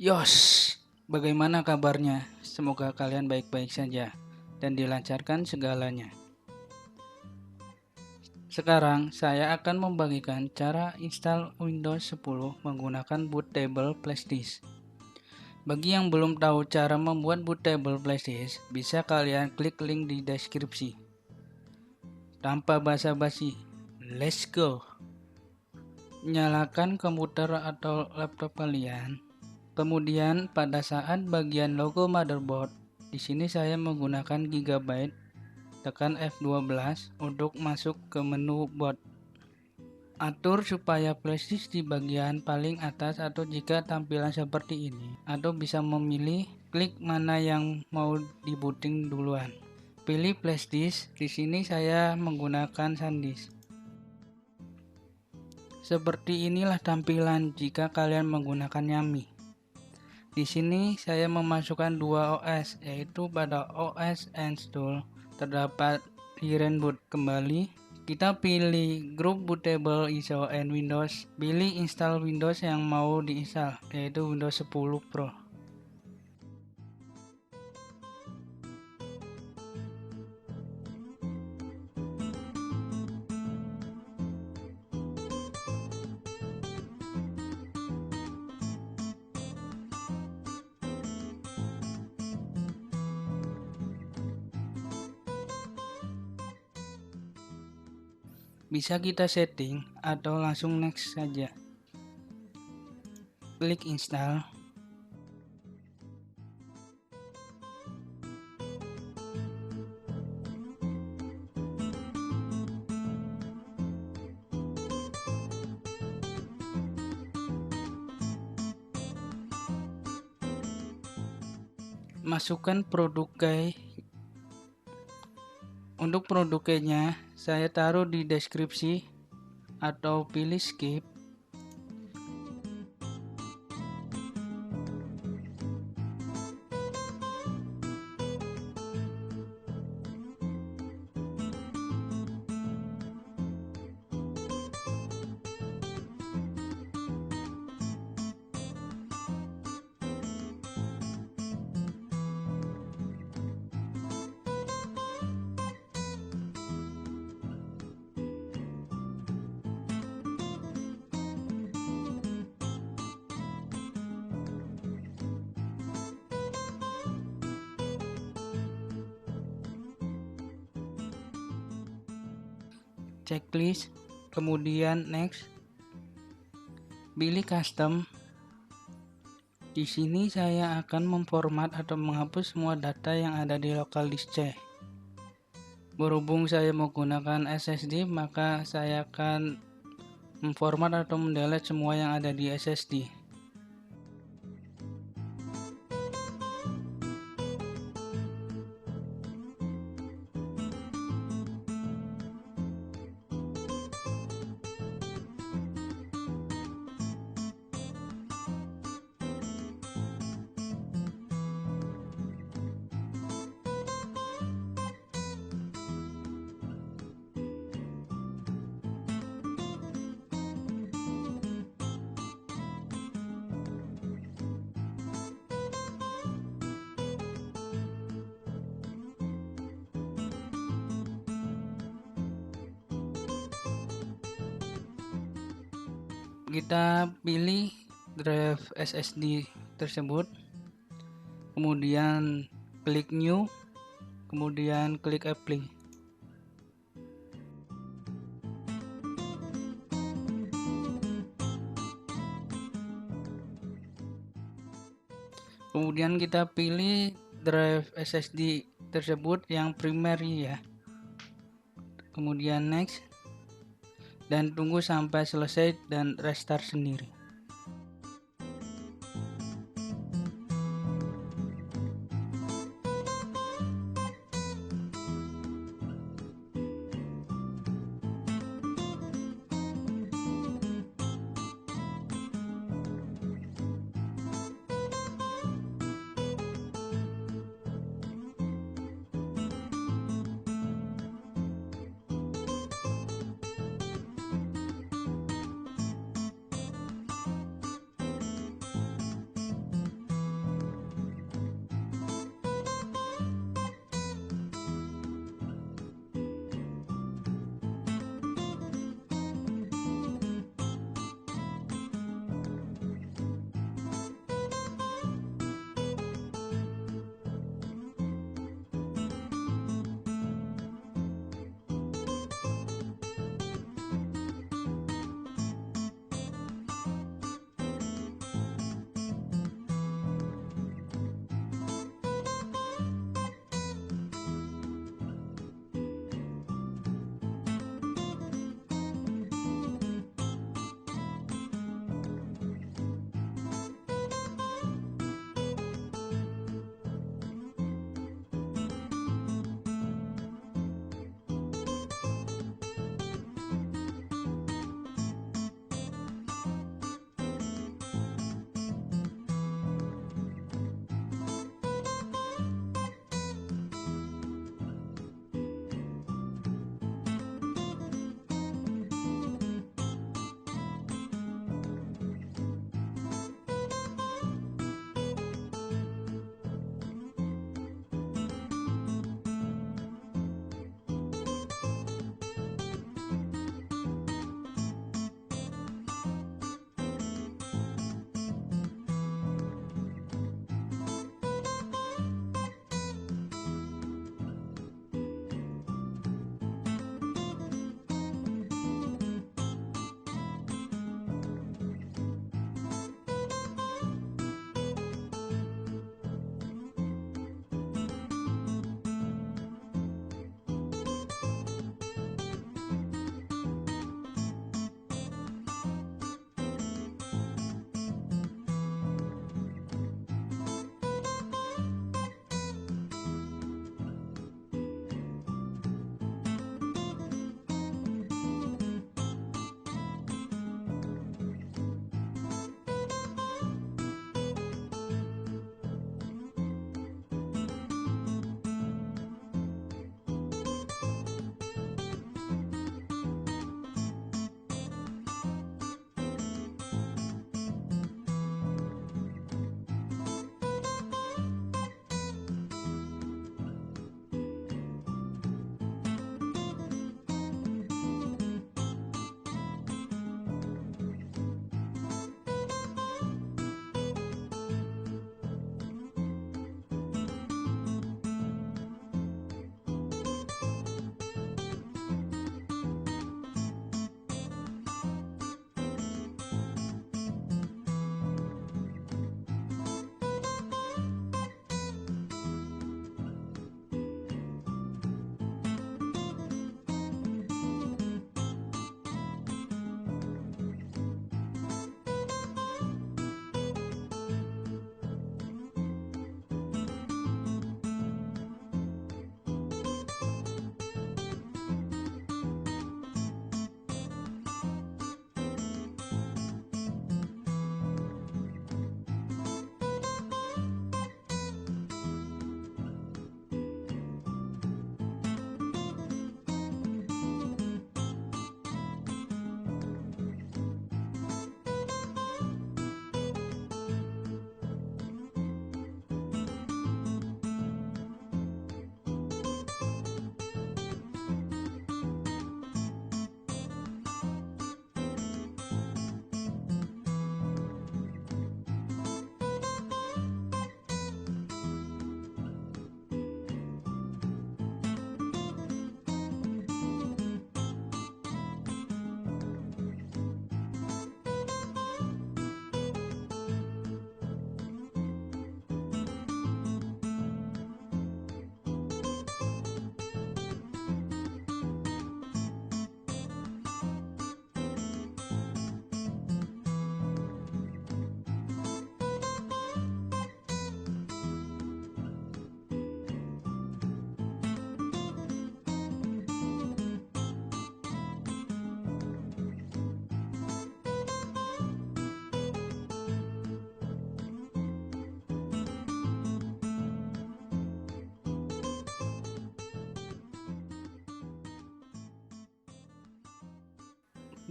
Yos, bagaimana kabarnya? Semoga kalian baik-baik saja dan dilancarkan segalanya. Sekarang saya akan membagikan cara install Windows 10 menggunakan bootable flashdisk. Bagi yang belum tahu cara membuat bootable flashdisk, bisa kalian klik link di deskripsi. Tanpa basa-basi, let's go! Nyalakan komputer atau laptop kalian. Kemudian pada saat bagian logo motherboard, di sini saya menggunakan Gigabyte, tekan F12 untuk masuk ke menu boot. Atur supaya flashdisk di bagian paling atas atau jika tampilan seperti ini, atau bisa memilih klik mana yang mau dibooting duluan. Pilih flashdisk, di sini saya menggunakan SanDisk. Seperti inilah tampilan jika kalian menggunakan Yami. Di sini saya memasukkan dua OS, yaitu pada OS install terdapat reboot kembali. Kita pilih Group Bootable ISO and Windows. Pilih install Windows yang mau diinstal, yaitu Windows 10 Pro. Bisa kita setting atau langsung next saja. Klik install. Masukkan produk key. Untuk produk key-nya saya taruh di deskripsi atau pilih skip. Checklist, kemudian next, pilih custom. Di sini saya akan memformat atau menghapus semua data yang ada di local disk C. Berhubung saya menggunakan SSD, maka saya akan memformat atau mendelete semua yang ada di SSD. Kita pilih drive SSD tersebut, kemudian klik new, kemudian klik apply. Kemudian kita pilih drive SSD tersebut yang primary ya. Kemudian next, dan tunggu sampai selesai dan restart sendiri.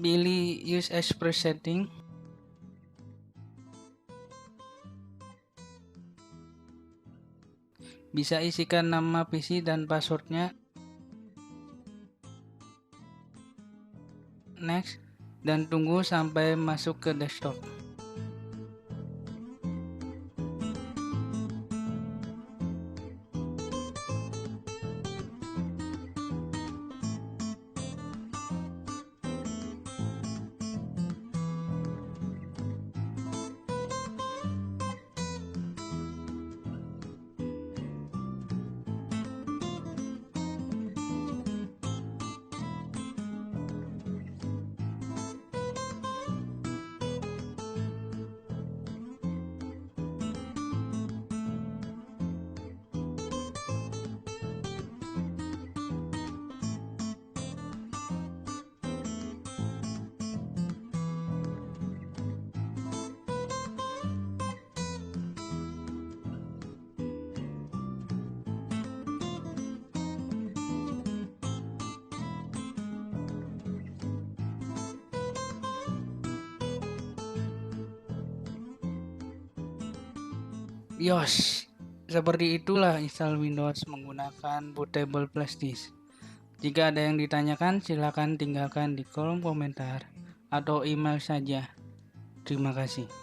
Pilih Use Express Setting. Bisa isikan nama PC dan passwordnya. Next, dan tunggu sampai masuk ke desktop. Yos, seperti itulah install Windows menggunakan bootable flash disk. Jika ada yang ditanyakan, silakan tinggalkan di kolom komentar atau email saja. Terima kasih.